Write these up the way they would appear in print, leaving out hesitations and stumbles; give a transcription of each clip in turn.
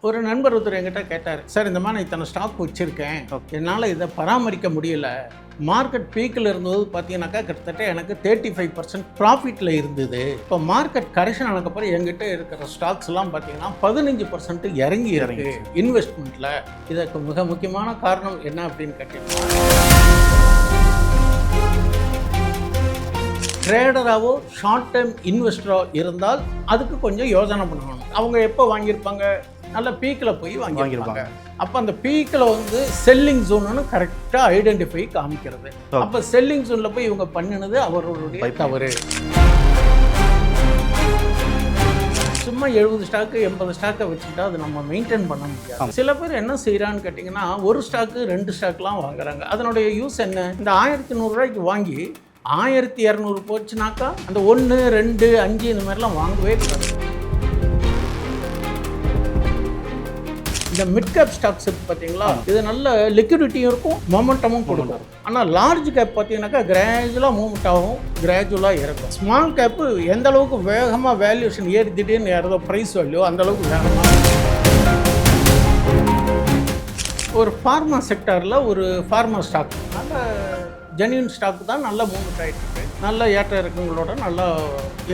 ஒரு நண்பர் ஒருத்தர் என்கிட்ட கேட்டார், சார் இந்த மாதிரி நான் இத்தனை ஸ்டாக் வச்சுருக்கேன், என்னால் இதை பராமரிக்க முடியல. மார்க்கெட் பீக்கில் இருந்தது பார்த்தீங்கன்னாக்கா கிட்டத்தட்ட எனக்கு 35% ப்ராஃபிட்டில் இருந்தது. இப்போ மார்க்கெட் கரெக்ஷன் ஆனதுக்கப்புறம் என்கிட்ட இருக்கிற ஸ்டாக்ஸ் எல்லாம் பார்த்தீங்கன்னா 15% இறங்கி இருக்கு இன்வெஸ்ட்மெண்ட்டில். இதற்கு மிக முக்கியமான காரணம் என்ன அப்படின்னு கேட்டீங்கன்னா, ட்ரேடராகவோ ஷார்ட் டைம் இன்வெஸ்டரோ இருந்தால் அதுக்கு கொஞ்சம் யோசனை பண்ணணும். அவங்க எப்போ வாங்கியிருப்பாங்க, நல்ல பீக்கில் போய் வாங்கியிருப்பாங்க. அப்போ அந்த பீக்கில் வந்து செல்லிங் ஜோன்னு கரெக்டாக ஐடென்டிஃபை காமிக்கிறது. அப்போ செல்லிங் ஜோனில் போய் இவங்க பண்ணினது அவர்களுடைய தவறு. சும்மா 70 ஸ்டாக்கு 80 ஸ்டாக்கை வச்சுக்கிட்டா அது நம்ம மெயின்டைன் பண்ண முடியாது. சில பேர் என்ன செய்கிறான்னு கேட்டிங்கன்னா, ஒரு ஸ்டாக்கு 2 ஸ்டாக்லாம் வாங்குறாங்க. அதனுடைய யூஸ் என்ன? இந்த 1100 ரூபாய்க்கு வாங்கி 1200 போச்சுனாக்கா அந்த 1, 2, 5 இந்த மாதிரிலாம் வாங்கவே கூடாது. இந்த மிட் கேப் ஸ்டாக்ஸ் இருக்குது பார்த்தீங்களா, இது நல்ல லிக்விடிட்டியும் இருக்கும், மொமெண்டமும் கொடுக்கும். ஆனால் லார்ஜ் கேப் பார்த்தீங்கன்னாக்கா கிராஜுவலாக மூவ்மெண்ட் ஆகும், கிராஜுவலாக இறக்கும். ஸ்மால் கேப்பு எந்த அளவுக்கு வேகமாக வேல்யூஷன் ஏறி திடீர்னு ஏறதோ ப்ரைஸ் வேல்யூ அந்த அளவுக்கு வேகமாக. ஒரு ஃபார்மா செக்டாரில் ஒரு ஃபார்மா ஸ்டாக் நல்ல ஜென்யூன் ஸ்டாக் தான், நல்ல மூவ்மெண்ட் ஆகிட்டு இருக்கு, நல்ல ஏற்ற இறக்கங்களோட நல்லா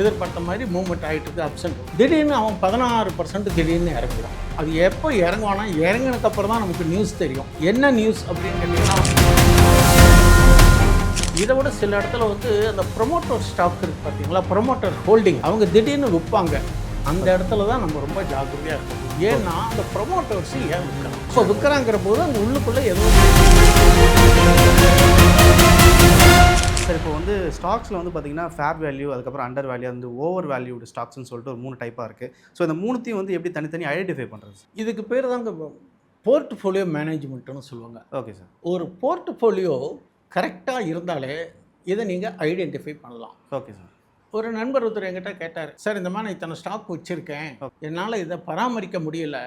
எதிர்பார்த்த மாதிரி மூவ்மெண்ட் ஆகிட்டு இருக்கு. அப்சென்ட் திடீர்னு அவன் 16% திடீர்னு இறங்குவான். அது எப்போ இறங்குவானா, இறங்கினதுக்கப்புறம் தான் நமக்கு நியூஸ் தெரியும். என்ன நியூஸ் அப்படின்னு கேட்டிங்கன்னா, இதை விட சில இடத்துல வந்து அந்த ப்ரொமோட்டர் ஸ்டாக் இருக்குது பார்த்தீங்களா, ப்ரொமோட்டர் ஹோல்டிங், அவங்க திடீர்னு விற்பாங்க. அந்த இடத்துல தான் நம்ம ரொம்ப ஜாக்கிரதையாக இருக்கணும். ஏன்னா அந்த ப்ரொமோட்டர்ஸ் ஏன் விற்கலாம், இப்போ விற்கிறாங்கிற போது அந்த உள்ளுக்குள்ளே ஏதோ. சார் இப்போ வந்து ஸ்டாக்ஸில் வந்து பார்த்தீங்கன்னா ஃபேர் வேல்யூ, அதுக்கப்புறம் அண்டர் வேல்யூ, வந்து ஓவர் வேல்யூடு ஸ்டாக்ஸ்னு சொல்லிட்டு ஒரு 3 டைப்பாக இருக்குது. ஸோ இந்த 3த்தையும் வந்து எப்படி தனித்தனி ஐடென்டிஃபை பண்ணுறது? இதுக்கு பேர் தாங்க போர்ட்ஃபோலியோ மேனேஜ்மெண்ட்டுன்னு சொல்லுவாங்க. Okay sir. ஒரு போர்ட்ஃபோலியோ கரெக்டாக இருந்தாலே இதை நீங்கள் ஐடென்டிஃபை பண்ணலாம். Okay sir. ஒரு நண்பர் ஒருத்தர் என்கிட்ட கேட்டார், சார் இந்த மாதிரி நான் இத்தனை ஸ்டாக் வச்சுருக்கேன், என்னால் இதை பராமரிக்க முடியல.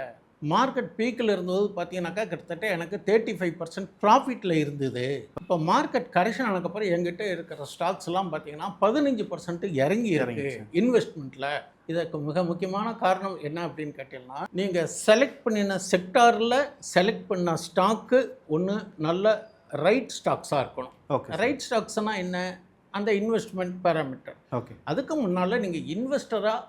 மார்க்கெட் பீக்கில் இருந்தது பார்த்தீங்கன்னாக்கா கிட்டத்தட்ட எனக்கு 35% ப்ராஃபிட்டில் இருந்தது. இப்போ மார்க்கெட் கரெக்ஷன் ஆனதுக்கப்புறம் என்கிட்ட இருக்கிற ஸ்டாக்ஸ் எல்லாம் பார்த்தீங்கன்னா 15% இறங்கி இருக்கு இன்வெஸ்ட்மெண்ட்டில். இதற்கு மிக முக்கியமான காரணம் என்ன அப்படின்னு கேட்டீங்கன்னா, நீங்கள் செலக்ட் பண்ணின செக்டாரில் செலக்ட் பண்ண ஸ்டாக்கு ஒன்று நல்ல ரைட் ஸ்டாக்ஸாக இருக்கணும். ரைட் ஸ்டாக்ஸ்னால் என்ன? அந்த இன்வெஸ்ட்மெண்ட் பேராமீட்டர். ஓகே. அதுக்கு முன்னால் நீங்கள் இன்வெஸ்டராக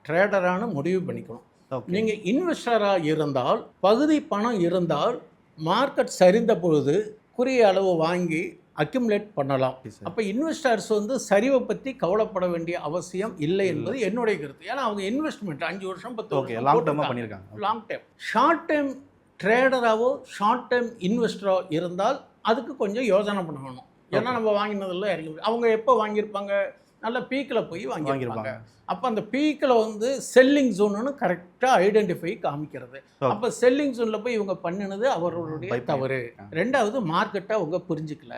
ட்ரேடரானு முடிவு பண்ணிக்கணும். நீங்கள் இன்வெஸ்டராக இருந்தால், பகுதி பணம் இருந்தால், மார்க்கெட் சரிந்த பொழுது குறிய அளவு வாங்கி அக்யூமுலேட் பண்ணலாம். அப்போ இன்வெஸ்டர்ஸ் வந்து சரிவை பற்றி கவலைப்பட வேண்டிய அவசியம் இல்லை என்பது என்னுடைய கருத்து. ஏன்னா அவங்க இன்வெஸ்ட்மெண்ட் 5 வருஷம் 10 வருஷம் லாங் டைமாக பண்ணியிருக்காங்க. Long time. ஷார்ட் டைம் ட்ரேடராகவோ ஷார்ட் டைம் இன்வெஸ்டரோ இருந்தால் அதுக்கு கொஞ்சம் யோசனை பண்ணணும். ஏன்னா நம்ம வாங்கினதெல்லாம் இறங்கி, அவங்க எப்போ வாங்கியிருப்பாங்க, நல்ல பீக்கில் போய் வாங்கியிருப்பாங்க. அப்போ அந்த பீக்கில் வந்து செல்லிங் ஜோன்னு கரெக்டாக ஐடென்டிஃபை காமிக்கிறது. அப்போ செல்லிங் ஜோனில் போய் இவங்க பண்ணினது அவர்களுடைய தவறு. ரெண்டாவது, மார்க்கெட்டை அவங்க புரிஞ்சிக்கல,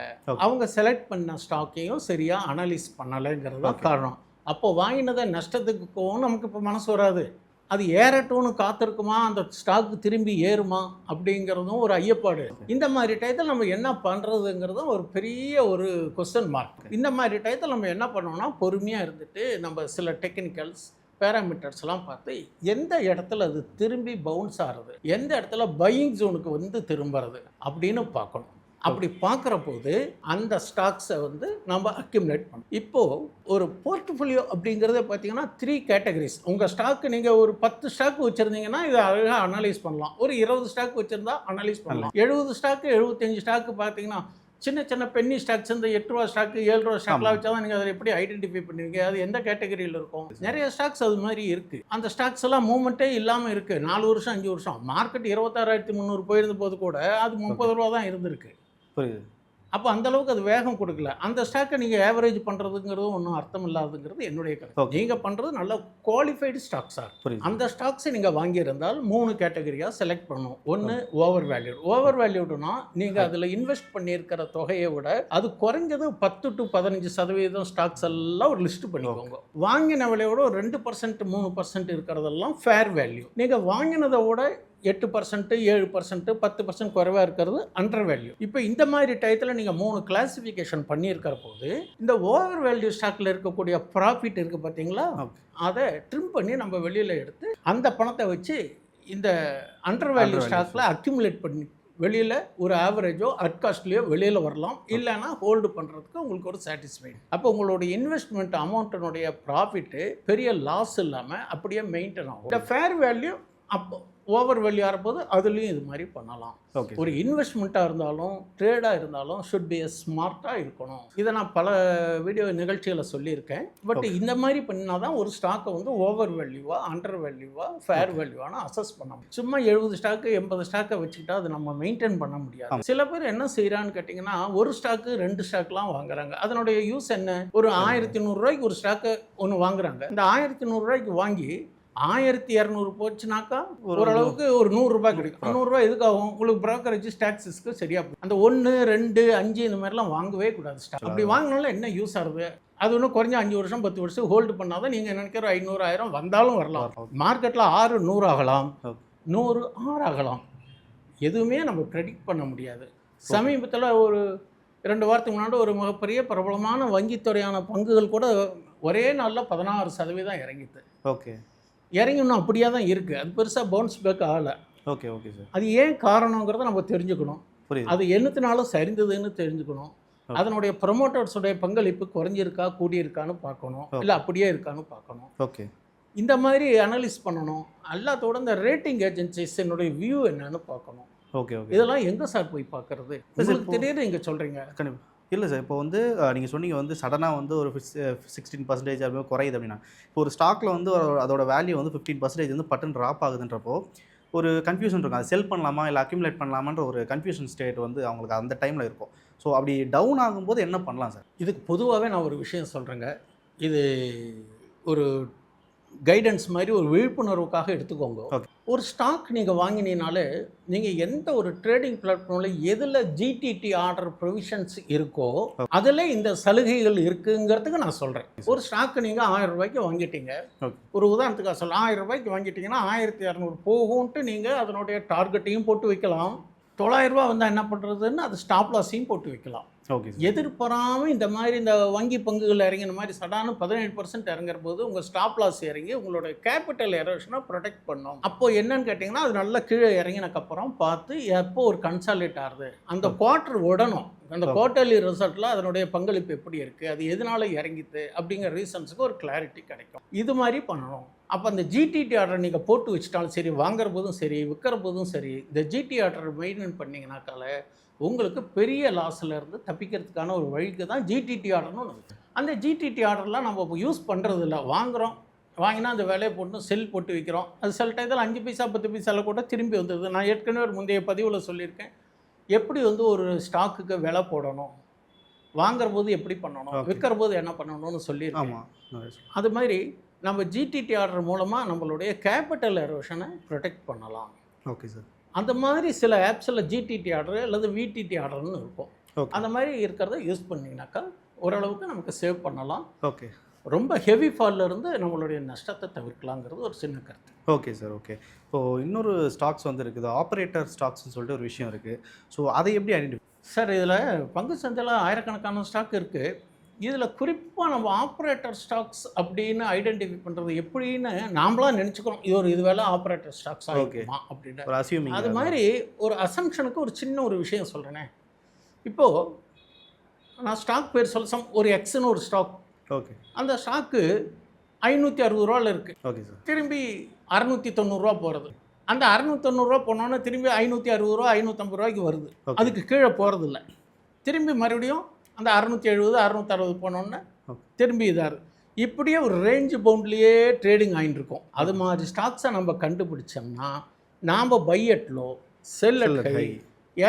அவங்க செலக்ட் பண்ண ஸ்டாக்கையும் சரியாக அனலைஸ் பண்ணலைங்கிறது தான் காரணம். அப்போ வாங்கினதை நஷ்டத்துக்கு போகும், நமக்கு இப்போ மனசு வராது. அது ஏறட்டும்னு காத்திருக்குமா, அந்த ஸ்டாக்கு திரும்பி ஏறுமா அப்படிங்கிறதும் ஒரு ஐயப்பாடு. இந்த மாதிரி டயத்தில் நம்ம என்ன பண்ணுறதுங்கிறதும் ஒரு பெரிய ஒரு கொஸ்டின் மார்க். இந்த மாதிரி டயத்தில் நம்ம என்ன பண்ணோம்னா, பொறுமையாக இருந்துட்டு நம்ம சில டெக்னிக்கல்ஸ் பேராமீட்டர்ஸ்லாம் பார்த்து எந்த இடத்துல அது திரும்பி பவுன்ஸ் ஆகிறது, எந்த இடத்துல பையிங் ஜோனுக்கு வந்து திரும்புறது அப்படின்னு பார்க்கணும். அப்படி பார்க்குற போது அந்த ஸ்டாக்ஸை வந்து நம்ம அக்யூமுலேட் பண்ணணும். இப்போது ஒரு போர்ட்ஃபோலியோ அப்படிங்கிறத பார்த்தீங்கன்னா 3 கேட்டகரிஸ். உங்கள் ஸ்டாக்கு நீங்கள் ஒரு 10 ஸ்டாக் வச்சுருந்தீங்கன்னா இதை அழகாக அனலைஸ் பண்ணலாம். ஒரு 20 ஸ்டாக் வச்சுருந்தா அனலைஸ் பண்ணலாம். 70 ஸ்டாக்கு 75 ஸ்டாக்கு பார்த்தீங்கன்னா சின்ன சின்ன பென்னி ஸ்டாக்ஸ், இந்த 8 ரூபா ஸ்டாக்கு 7 ரூபா ஸ்டாக்லாம் வச்சா தான் நீங்கள் அதை எப்படி ஐடென்டிஃபை பண்ணுவீங்க, அது எந்த கேட்டகரியில் இருக்கும்? நிறைய ஸ்டாக்ஸ் அது மாதிரி இருக்குது. அந்த ஸ்டாக்ஸ் எல்லாம் மூவ்மெண்ட்டே இல்லாமல் இருக்குது. 4 வருஷம் 5 வருஷம் மார்க்கெட் 26,300 போயிருந்த போது கூட அது 30 ரூபா தான் இருந்திருக்கு. புரியுது. அப்போ அந்தளவுக்கு அது வேகம் கொடுக்கல. அந்த ஸ்டாக்கை நீங்கள் ஆவரேஜ் பண்ணுறதுங்கிறதும் ஒன்றும் அர்த்தம் இல்லாதுங்கிறது என்னுடைய கருத்து. நீங்கள் பண்ணுறது நல்ல குவாலிஃபைடு ஸ்டாக்ஸாக இருக்கும். அந்த ஸ்டாக்ஸை நீங்கள் வாங்கியிருந்தால் 3 கேட்டகரியாக செலக்ட் பண்ணணும். ஒன்று ஓவர் வேல்யூடு. ஓவர் வேல்யூடுனா நீங்கள் அதில் இன்வெஸ்ட் பண்ணியிருக்கிற தொகையை விட அது குறைஞ்சது 10 to 15% ஸ்டாக்ஸ் எல்லாம் ஒரு லிஸ்ட் பண்ணிக்கோங்க. வாங்கின விலையோட 2% 3% இருக்கிறதெல்லாம் ஃபேர் வேல்யூ. நீங்கள் வாங்கினதை விட 8%, 7%, 10% குறைவாக இருக்கிறது அண்டர் வேல்யூ. இப்போ இந்த மாதிரி டயத்தில் நீங்கள் 3 கிளாசிஃபிகேஷன் பண்ணியிருக்கிற போது இந்த ஓவர் வேல்யூ ஸ்டாக்கில் இருக்கக்கூடிய ப்ராஃபிட் இருக்குது பார்த்தீங்களா, அதை ட்ரிம் பண்ணி நம்ம வெளியில் எடுத்து அந்த பணத்தை வச்சு இந்த அண்டர் வேல்யூ Undervalue ஸ்டாக்ல அக்யூமுலேட் பண்ணி வெளியில் ஒரு ஆவரேஜோ அட் காஸ்ட்லேயோ வெளியில் வரலாம், இல்லைன்னா ஹோல்டு பண்ணுறதுக்கு உங்களுக்கு ஒரு சாட்டிஸ்ஃபைடு. அப்போ உங்களுடைய இன்வெஸ்ட்மெண்ட் அமௌண்ட்டினுடைய ப்ராஃபிட்டு பெரிய லாஸ் இல்லாமல் அப்படியே மெயின்டைன் ஆகும். இந்த ஃபேர் வேல்யூ அப்போ ஓவர் வேல்யூ ஆகும்போது அதுலேயும் இது மாதிரி பண்ணலாம். ஓகே. ஒரு இன்வெஸ்ட்மெண்ட்டாக இருந்தாலும் ட்ரேடாக இருந்தாலும் ஷுட் பி ஸ்மார்ட்டாக இருக்கணும். இதை நான் பல வீடியோ நிகழ்ச்சிகளை சொல்லியிருக்கேன். பட் இந்த மாதிரி பண்ணால் தான் ஒரு ஸ்டாக்கை வந்து ஓவர் வேல்யூவா அண்டர் வேல்யூவா ஃபேர் வேல்யூவான அசஸ் பண்ண முடியும். சும்மா 70 ஸ்டாக்கு 80 ஸ்டாக்கை வச்சுக்கிட்டா அது நம்ம மெயின்டைன் பண்ண முடியாது. சில பேர் என்ன செய்கிறான்னு கேட்டிங்கன்னா, ஒரு ஸ்டாக்கு 2 ஸ்டாக்லாம் வாங்குறாங்க. அதனுடைய யூஸ் என்ன? ஒரு 1100 ரூபாய்க்கு ஒரு ஸ்டாக்கை ஒன்று வாங்குறாங்க. இந்த 1100 ரூபாய்க்கு வாங்கி 1200 போச்சுனாக்கா ஓரளவுக்கு ஒரு 100 ரூபாய் கிடைக்கும். 100 ரூபாய் எதுக்காகும்? உங்களுக்கு ப்ரோக்கரேஜ் டாக்ஸஸ்க்கு சரியா போகும். அந்த 1, 2, 5 இந்த மாதிரிலாம் வாங்கவே கூடாது ஸ்டாக். அப்படி வாங்கினாலும் என்ன யூஸ் ஆகுது? அது ஒன்றும் குறைஞ்ச 5 வருஷம் 10 வருஷம் ஹோல்டு பண்ணாதான் நீங்கள் நினைக்கிற 500 1000 வந்தாலும் வரலாம். மார்க்கெட்டில் 6 100 ஆகலாம், 100 6 ஆகலாம். எதுவுமே நம்ம ப்ரெடிக்ட் பண்ண முடியாது. சமீபத்தில் ஒரு 2 வாரத்துக்கு முன்னாடி ஒரு மிகப்பெரிய பிரபலமான வங்கித்துறையான பங்குகள் கூட ஒரே நாளில் 16% இறங்கிது. ஓகே. இறங்கி இன்னும் அப்படியே தான் இருக்குது. அது பெருசாக பவுன்ஸ் பேக் ஆகலை. Okay okay sir. அது ஏன் காரணங்கிறத நம்ம தெரிஞ்சுக்கணும். புரியுது. அது என்னத்தினாலும் சரிந்ததுன்னு தெரிஞ்சுக்கணும். அதனுடைய ப்ரொமோட்டர்ஸுடைய பங்களிப்பு குறைஞ்சிருக்கா கூடியிருக்கான்னு பார்க்கணும், இல்லை அப்படியே இருக்கான்னு பார்க்கணும். ஓகே. இந்த மாதிரி அனலைஸ் பண்ணணும். எல்லாத்தோட இந்த ரேட்டிங் ஏஜென்சிஸ் என்னுடைய வியூ என்னன்னு பார்க்கணும். Okay okay. இதெல்லாம் எங்கே சார் போய் பார்க்கறது? உங்களுக்கு தெரியுது இங்கே சொல்கிறீங்க. கண்டிப்பாக இல்லை சார். இப்போ வந்து நீங்கள் சொன்னீங்க வந்து சடனாக வந்து ஒரு 16% அது குறையுது அப்படின்னா, இப்போ ஒரு ஸ்டாக்கில் வந்து அதோட வேல்யூ வந்து 15% வந்து பட்டன் ட்ராப் ஆகுதுன்றப்போ ஒரு கன்ஃபியூஷன் இருக்கும். அதை செல் பண்ணலாமா இல்லை அக்யூமுலேட் பண்ணலாமான்ற ஒரு கன்ஃபியூஷன் ஸ்டேட் வந்து அவங்களுக்கு அந்த டைமில் இருக்கும். ஸோ அப்படி டவுன் ஆகும்போது என்ன பண்ணலாம் சார்? இதுக்கு பொதுவாகவே நான் ஒரு விஷயம் சொல்கிறேங்க. இது ஒரு கைடன்ஸ் மாதிரி ஒரு விழிப்புணர்வுக்காக எடுத்துக்கோங்க. ஒரு ஸ்டாக் நீங்கள் வாங்கினீங்கனாலே நீங்கள் எந்த ஒரு ட்ரேடிங் பிளாட்ஃபார்மில் எதில் ஜிடிடி ஆர்டர் ப்ரொவிஷன்ஸ் இருக்கோ அதில் இந்த சலுகைகள் இருக்குங்கிறதுக்கு நான் சொல்கிறேன். ஒரு ஸ்டாக்கு நீங்கள் 1000 ரூபாய்க்கு வாங்கிட்டீங்க. ஒரு உதாரணத்துக்காக சொல்ல 1000 ரூபாய்க்கு வாங்கிட்டீங்கன்னா 1200 போகும்ன்ட்டு நீங்கள் அதனுடைய டார்கெட்டையும் போட்டு வைக்கலாம். 900 ரூபா வந்தால் என்ன பண்ணுறதுன்னு அது ஸ்டாப் லாஸையும் போட்டு வைக்கலாம். ஓகே. எதிர்பாராமல் இந்த மாதிரி இந்த வங்கி பங்குகள் இறங்கின மாதிரி சடானு 17% இறங்குற போது உங்கள் ஸ்டாப் லாஸ் இறங்கி உங்களோட கேபிட்டல் எரோஷனை ப்ரொடெக்ட் பண்ணும். அப்போது என்னன்னு கேட்டிங்கன்னா, அது நல்லா கீழே இறங்கினக்கப்புறம் பார்த்து எப்போ ஒரு கன்சாலிடேட் ஆகுது அந்த குவார்ட்டர் விடணும். அந்த குவார்ட்டர்லி ரிசல்ட்டில் அதனுடைய பங்களிப்பு எப்படி இருக்குது, அது எதனால இறங்கிது அப்படிங்கிற ரீசன்ஸுக்கு ஒரு கிளாரிட்டி கிடைக்கும். இது மாதிரி பண்ணணும். அப்போ அந்த ஜிடிடி ஆர்டர் நீங்கள் போட்டு வச்சுட்டாலும் சரி, வாங்குற போதும் சரி, விற்கிற போதும் சரி, இந்த ஜிடி ஆர்டர் மெயின்டைன் பண்ணிங்கனாக்கால உங்களுக்கு பெரிய லாஸில் இருந்து தப்பிக்கிறதுக்கான ஒரு வழிக்கு தான் ஜிடிடி ஆர்டர்னு ஒன்று. அந்த ஜிடிடி ஆர்டர்லாம் நம்ம யூஸ் பண்ணுறது இல்லை. வாங்கினா அந்த வேலையை போட்டு செல் போட்டு வைக்கிறோம். அது சில டயத்தில் 5 பைசா 10 பைசாவில் கூட திரும்பி வந்துடுது. நான் ஏற்கனவே ஒரு முந்தைய பதிவில் சொல்லியிருக்கேன், எப்படி வந்து ஒரு ஸ்டாக்குக்கு விலை போடணும், வாங்குற போது எப்படி பண்ணணும், விற்கிற போது என்ன பண்ணணும்னு சொல்லியிருக்கேன். அது மாதிரி நம்ம ஜிடிடி ஆர்டர் மூலமாக நம்மளுடைய கேபிட்டல் எரோஷனை ப்ரொடெக்ட் பண்ணலாம். Okay sir. அந்த மாதிரி சில ஆப்ஸில் ஜிடிடி ஆர்டர் அல்லது விடிடி ஆர்டர்னு இருக்கும். அந்த மாதிரி இருக்கிறத யூஸ் பண்ணிங்கனாக்கா ஓரளவுக்கு நமக்கு சேவ் பண்ணலாம். ஓகே. ரொம்ப ஹெவி ஃபாலில் இருந்து நம்மளுடைய நஷ்டத்தை தவிர்க்கலாங்கிறது ஒரு சின்ன கருத்து. Okay sir. ஓகே. இப்போது இன்னொரு ஸ்டாக்ஸ் வந்து இருக்குது, ஆப்ரேட்டர் ஸ்டாக்ஸ்னு சொல்லிட்டு ஒரு விஷயம் இருக்குது. ஸோ அதை எப்படி ஐடென்டிஃபை? சார், இதில் பங்கு சந்தையில் ஆயிரக்கணக்கான ஸ்டாக் இருக்குது. இதில் குறிப்பாக நம்ம ஆப்ரேட்டர் ஸ்டாக்ஸ் அப்படின்னு ஐடென்டிஃபை பண்ணுறது எப்படின்னு நாமளாக நினச்சிக்கிறோம். இது வேலை ஆப்ரேட்டர் ஸ்டாக்ஸ் ஆகிக்குமா அப்படின்னு. அது மாதிரி ஒரு அசம்ஷனுக்கு ஒரு சின்ன ஒரு விஷயம் சொல்கிறேனே. இப்போது நான் ஸ்டாக் பேர் சொல்ல, ஒரு எக்ஸ்னு ஒரு ஸ்டாக். ஓகே. அந்த ஸ்டாக்கு 560 ரூபாவில் இருக்குது. Okay sir. திரும்பி 690 ரூபா போகிறது. அந்த 690 ரூபா போனோன்னா திரும்பி 560 ரூபா 550 ரூபாய்க்கு வருது. அதுக்கு கீழே போகிறது இல்லை. திரும்பி மறுபடியும் அந்த 670 660 போனோன்னே திரும்பி இதாரு. இப்படியே ஒரு ரேஞ்சு பவுண்ட்லேயே ட்ரேடிங் ஆகிட்டு இருக்கும். அது மாதிரி ஸ்டாக்ஸை நம்ம கண்டுபிடிச்சோம்னா நாம் buy at low, sell at high,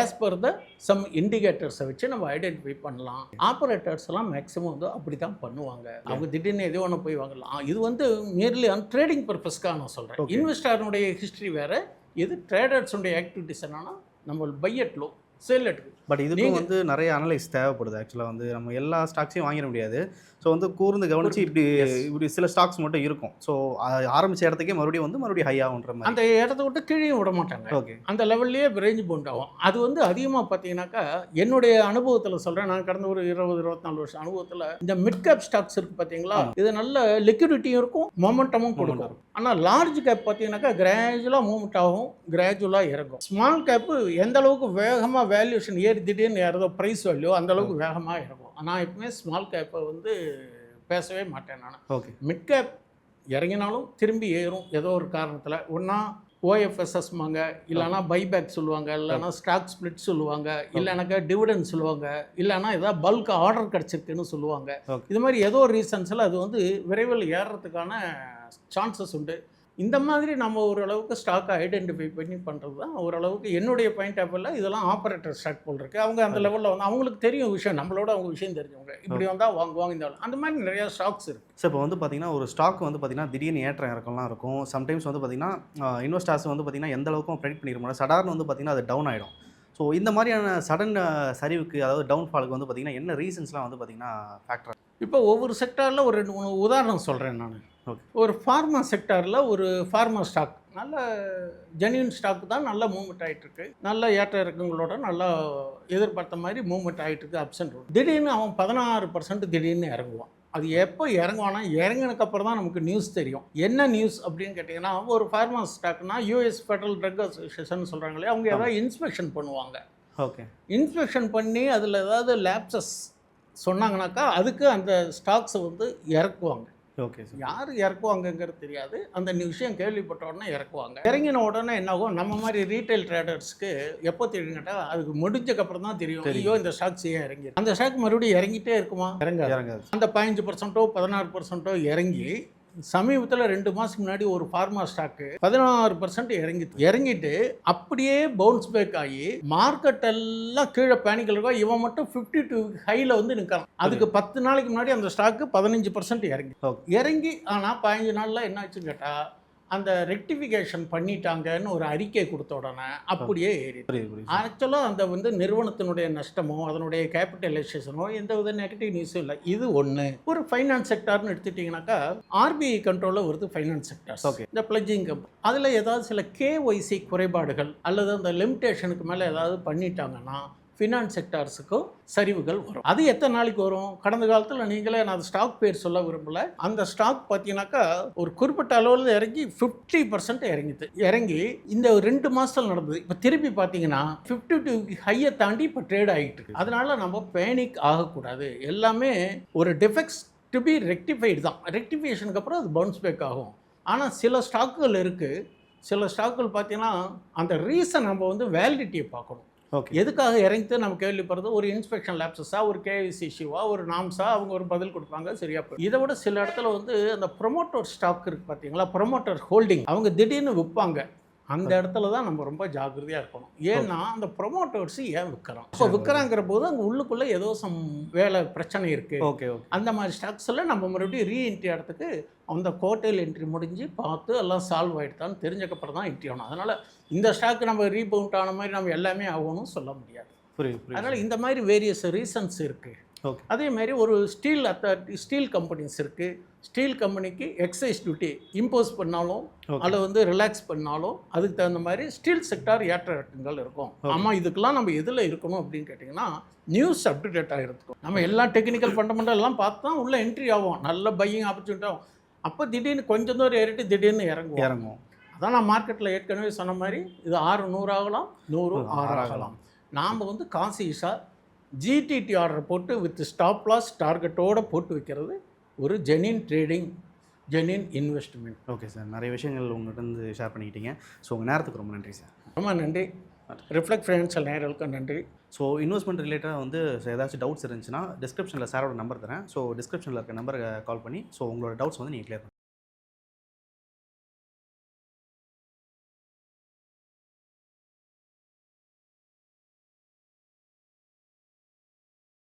as per the some இண்டிகேட்டர்ஸை வச்சு நம்ம ஐடென்டிஃபை பண்ணலாம். ஆப்ரேட்டர்ஸ் எல்லாம் மேக்ஸிமம் வந்து அப்படி தான் பண்ணுவாங்க. அவங்க திடீர்னு எதோ ஒன்று போய் வாங்கலாம். இது வந்து மேர்லி ட்ரேடிங் பர்பஸ்க்காக நான் சொல்கிறேன். இன்வெஸ்டருடைய ஹிஸ்ட்ரி வேறு, இது ட்ரேடர்ஸுடைய ஆக்டிவிட்டிஸ் என்னன்னா நம்ம பை அட் லோ, செல் எடுக்கு. பட் இதுக்கும் வந்து நிறைய அனலைஸ் தேவைப்படுது. ஆக்சுவலாக வந்து நம்ம எல்லா ஸ்டாக்ஸையும் வாங்கிட முடியாது. ஸோ வந்து கூர்ந்து கவனிச்சு இப்படி சில ஸ்டாக்ஸ் மட்டும் இருக்கும். ஸோ ஆரம்பிச்ச இடத்துக்கே மறுபடியும் ஹை ஆகுன்ற மாதிரி. அந்த இடத்த விட்டு கீழே விட மாட்டாங்க. ஓகே. அந்த லெவல்லையே ரேஞ்ச் பவுண்ட் ஆகும். அது வந்து அதிகமாக பார்த்தீங்கன்னாக்கா என்னுடைய அனுபவத்தில் சொல்கிறேன். நான் கடந்த ஒரு 20-24 வருஷம் அனுபவத்தில் இந்த மிட் கேப் ஸ்டாக்ஸ் இருக்குது பார்த்தீங்களா, இது நல்ல லிக்விடிட்டியும் இருக்கும், மொமெண்டமும் கொடுக்கும். ஆனால் லார்ஜ் கேப் பார்த்தீங்கன்னாக்கா கிராஜுவலாக மூவ்மெண்ட் ஆகும், கிராஜுவலாக இறங்கும். ஸ்மால் கேப்பு எந்த அளவுக்கு வேகமாக வேல்யூஷன் ஏறி திடீர்னு ஏறதோ ப்ரைஸ் வேல்யூ அந்த அளவுக்கு வேகமாக இறங்கும். நான் எப்பவுமே ஸ்மால் கேப்பை வந்து பேசவே மாட்டேன். நான் ஓகே. மிட் கேப் இறங்கினாலும் திரும்பி ஏறும் ஏதோ ஒரு காரணத்தில். ஒன்றா ஓஎஃப்எஸ்எஸ்மாங்க, இல்லைனா பைபேக் சொல்லுவாங்க, இல்லைனா ஸ்டாக் ஸ்பிளிட் சொல்லுவாங்க, இல்லைனாக்கா டிவிடெண்ட் சொல்லுவாங்க, இல்லைனா ஏதாவது பல்க் ஆர்டர் கிடச்சிருக்குன்னு சொல்லுவாங்க. இது மாதிரி ஏதோ ஒரு ரீசன்ஸில் அது வந்து விரைவில் ஏறுறதுக்கான சான்சஸ் உண்டு. இந்த மாதிரி நம்ம ஓரளவுக்கு ஸ்டாக்கை ஐடென்டிஃபை பண்ணி பண்ணுறது தான் ஓரளவுக்கு என்னுடைய பாயிண்ட் ஆஃப் வியூவில். இதெல்லாம் ஆப்ரேட்டர் ஸ்டாக் போல் இருக்குது. அவங்க அந்த லெவலில் வந்து அவங்களுக்கு தெரியும் விஷயம், நம்மளோட அவங்க விஷயம் தெரிஞ்சவங்க. இப்படி வந்தால் வாங்குவாங்க, இந்த அந்த மாதிரி நிறையா ஸ்டாக்ஸ் இருக்குது. ஸோ இப்போ வந்து பார்த்திங்கன்னா ஒரு ஸ்டாக் வந்து பார்த்திங்கன்னா திடீர்னு ஏற்றம் இறக்கம்லாம் இருக்கும். சம்டைம்ஸ் வந்து பார்த்திங்கன்னா இன்வெஸ்டர்ஸ் வந்து பார்த்திங்கன்னா எந்த அளவுக்கும் ப்ரெடிக்ட் பண்ணிட முடியாது. சடார்னு வந்து பார்த்திங்கன்னா அது டவுன் ஆகிடும். ஸோ இந்த மாதிரியான சடன் சரிவுக்கு, அதாவது டவுன்ஃபாலுக்கு வந்து பார்த்திங்கன்னா என்ன ரீசன்ஸ்லாம் வந்து பார்த்திங்கன்னா ஃபேக்டர்? இப்போ ஒவ்வொரு செக்டாரில் ஒரு 2-3 உதாரணம் சொல்கிறேன் நான். ஓகே. ஒரு ஃபார்மா செக்டாரில் ஒரு ஃபார்மா ஸ்டாக் நல்ல ஜென்யூன் ஸ்டாக் தான், நல்லா மூவ்மெண்ட் ஆகிட்டுருக்கு, நல்ல ஏற்ற இறக்கங்களோட நல்லா எதிர்பார்த்த மாதிரி மூவ்மெண்ட் ஆகிட்டுருக்கு, அப்ஸ் அண்ட் டவுன். திடீர்னு அவன் 16% திடீர்னு இறங்குவான். அது எப்போ இறங்குவானா, இறங்கினதுக்கப்புறம் தான் நமக்கு நியூஸ் தெரியும். என்ன நியூஸ் அப்படின்னு கேட்டிங்கன்னா, ஒரு ஃபார்மா ஸ்டாக்னா யூஎஸ் ஃபெடரல் ட்ரக் அசோசியேஷன் சொல்கிறாங்களே, அவங்க ஏதாவது இன்ஸ்பெக்ஷன் பண்ணுவாங்க. ஓகே. இன்ஸ்பெக்ஷன் பண்ணி அதில் ஏதாவது லேப்சஸ் சொன்னாங்கனாக்கா அதுக்கு அந்த ஸ்டாக்ஸை வந்து இறக்குவாங்க. ஓகே. யார் இறக்குவாங்கங்கிறது தெரியாது, அந்த விஷயம் கேள்விப்பட்ட உடனே இறக்குவாங்க. இறங்கின உடனே என்ன ஆகும், நம்ம மாதிரி ரீட்டைல் ட்ரேடர்ஸ்க்கு எப்போ தெரியுங்கட்டா அதுக்கு முடிஞ்சக்கப்புறம் தான் தெரியும், ஐயோ இந்த ஸ்டாக்ஸ் ஏன் இறங்கி. அந்த ஸ்டாக் மறுபடியும் இறங்கிட்டே இருக்குமா, இறங்காது. அந்த 15%, 16% இறங்கி சமீபத்தில் 2 மாதத்துக்கு முன்னாடி ஒரு ஃபார்மா ஸ்டாக்கு 16% இறங்கிட்டு அப்படியே பவுன்ஸ் பேக் ஆகி மார்க்கெட் எல்லாம் கீழே பேனிக்கல் இருக்கும். இவன் மட்டும் 52 ஹையில் வந்து நிற்கிறான். அதுக்கு 10 நாளைக்கு முன்னாடி அந்த ஸ்டாக்கு 15% இறங்கி ஆனால் 15 நாளில் என்ன ஆச்சுன்னு கேட்டால் அந்த ரெக்டிஃபிகேஷன் பண்ணிட்டாங்கன்னு ஒரு அறிக்கை கொடுத்த உடனே அப்படியே ஏறி. ஆக்சுவலாக அந்த வந்து நிறுவனத்தினுடைய நஷ்டமோ அதனுடைய கேபிட்டலைசேஷனோ எந்த வித நெகட்டிவ் நியூஸும் இல்லை. இது ஒன்று. ஒரு ஃபைனான்ஸ் செக்டார்னு எடுத்துட்டிங்கனாக்கா ஆர்பிஐ கண்ட்ரோலில் வருது ஃபைனான்ஸ் செக்டார்ஸ். இந்த பிளட்ஜிங் கம்பெனி அதில் ஏதாவது சில கேஒய்சி குறைபாடுகள் அல்லது அந்த லிமிட்டேஷனுக்கு மேலே ஏதாவது பண்ணிட்டாங்கன்னா ஃபினான்ஸ் செக்டார்ஸுக்கும் சரிவுகள் வரும். அது எத்தனை நாளைக்கு வரும்? கடந்த காலத்தில் நீங்களே, நான் அந்த ஸ்டாக் பேர் சொல்ல விரும்பலை, அந்த ஸ்டாக் பார்த்தீங்கன்னாக்கா ஒரு குறிப்பிட்ட அளவில் இறங்கி 50% இறங்கி இந்த 2 மாதத்தில் நடந்தது. இப்போ திருப்பி பார்த்தீங்கன்னா 52 ஹையை தாண்டி இப்போ ட்ரேட் ஆகிட்டு இருக்கு. அதனால நம்ம பேனிக் ஆகக்கூடாது. எல்லாமே ஒரு டிஃபெக்ட்ஸ் டு பி ரெக்டிஃபைடு தான். ரெக்டிஃபிகேஷனுக்கு அப்புறம் அது பவுன்ஸ் பேக் ஆகும். ஆனால் சில ஸ்டாக்குகள் இருக்குது, சில ஸ்டாக்குகள் பார்த்தீங்கன்னா அந்த ரீசன் நம்ம வந்து வேலிடிட்டியை பார்க்கணும். ஓகே. எதுக்காக இறங்கிட்டு நம்ம கேள்விப்படுறது, ஒரு இன்ஸ்பெக்ஷன் லேப்ஸஸா, ஒரு கேவிசி இஷ்யூவா, ஒரு நாம்ஸா, அவங்க ஒரு பதில் கொடுப்பாங்க, சரியா போய். இதை விட சில இடத்துல வந்து அந்த ப்ரொமோட்டர் ஸ்டாக் இருக்குது பார்த்தீங்களா, ப்ரொமோட்டர் ஹோல்டிங், அவங்க திடீர்னு விற்பாங்க. அந்த இடத்துல தான் நம்ம ரொம்ப ஜாக்கிரதையாக இருக்கணும். ஏன்னா அந்த ப்ரொமோட்டர்ஸ் ஏன் விற்கிறான், இப்போ விற்கிறாங்கிற போது அங்கே உள்ளுக்குள்ளே ஏதோ சம் வேலை பிரச்சனை இருக்குது. ஓகே. அந்த மாதிரி ஸ்டாக்ஸில் நம்ம மறுபடியும் ரீஎன்ட்ரி இடத்துக்கு அந்த கோட்டையில் என்ட்ரி முடிஞ்சு பார்த்து எல்லாம் சால்வ் ஆகிடுதான்னு தெரிஞ்சக்கப்புறம் தான் என்ட்ரி ஆகணும். அதனால் இந்த ஸ்டாக் நம்ம ரீபவுண்ட் ஆன மாதிரி நம்ம எல்லாமே ஆகணும்னு சொல்ல முடியாது. புரியுது. அதனால் இந்த மாதிரி வேரியஸ் ரீசன்ஸ் இருக்குது. ஓகே. அதேமாதிரி ஒரு ஸ்டீல் அத்தாரிட்டி, ஸ்டீல் கம்பெனிஸ் இருக்குது. ஸ்டீல் கம்பெனிக்கு எக்ஸைஸ் டியூட்டி இம்போஸ் பண்ணாலும் அதை வந்து ரிலாக்ஸ் பண்ணாலும் அதுக்கு தகுந்த மாதிரி ஸ்டீல் செக்டார் ஏற்ற இறக்கங்கள் இருக்கும். ஆமாம், இதுக்கெல்லாம் நம்ம எதில் இருக்கணும் அப்படின்னு கேட்டிங்கன்னா நியூஸ் அப்டேட் ஆகிருக்கும். நம்ம எல்லாம் டெக்னிக்கல் ஃபண்டமெண்டல் எல்லாம் பார்த்து தான் உள்ளே என்ட்ரி ஆகும், நல்ல பையிங் ஆப்பர்ச்சுனிட்டி ஆகும். அப்போ திடீர்னு கொஞ்சம் தூரம் ஏறிட்டு திடீர்னு இறங்கும். அதான் நான் மார்க்கெட்டில் ஏற்கனவே சொன்ன மாதிரி இது 600 ஆகலாம், 100 ஆகலாம். நாம் வந்து கான்சியஸாக ஜிடிடி ஆர்டர் போட்டு வித் ஸ்டாப் லாஸ் டார்கெட்டோடு போட்டு வைக்கிறது ஒரு ஜெனின் ட்ரேடிங், ஜெனின் இன்வெஸ்ட்மெண்ட். ஓகே சார், நிறைய விஷயங்கள் உங்கள்கிட்ட ஷேர் பண்ணிக்கிட்டீங்க. ஸோ உங்கள் நேரத்துக்கு ரொம்ப நன்றி சார். ரொம்ப நன்றி. ரிஃப்ளெக்ட் ஃபைனான்ஷியல் நேயர்களுக்கும் நன்றி. ஸோ இன்வெஸ்ட்மெண்ட் ரிலேட்டடாக வந்து ஏதாச்சும் டவுட்ஸ் இருந்துச்சுன்னா டிஸ்கிரிப்ஷனில் சாரோட நம்பர் தரேன். ஸோ டிஸ்கிரிப்ஷனில் இருக்க நம்பரை கால் பண்ணி ஸோ உங்களோட டவுட்ஸ் வந்து நீங்கள் கிளியர்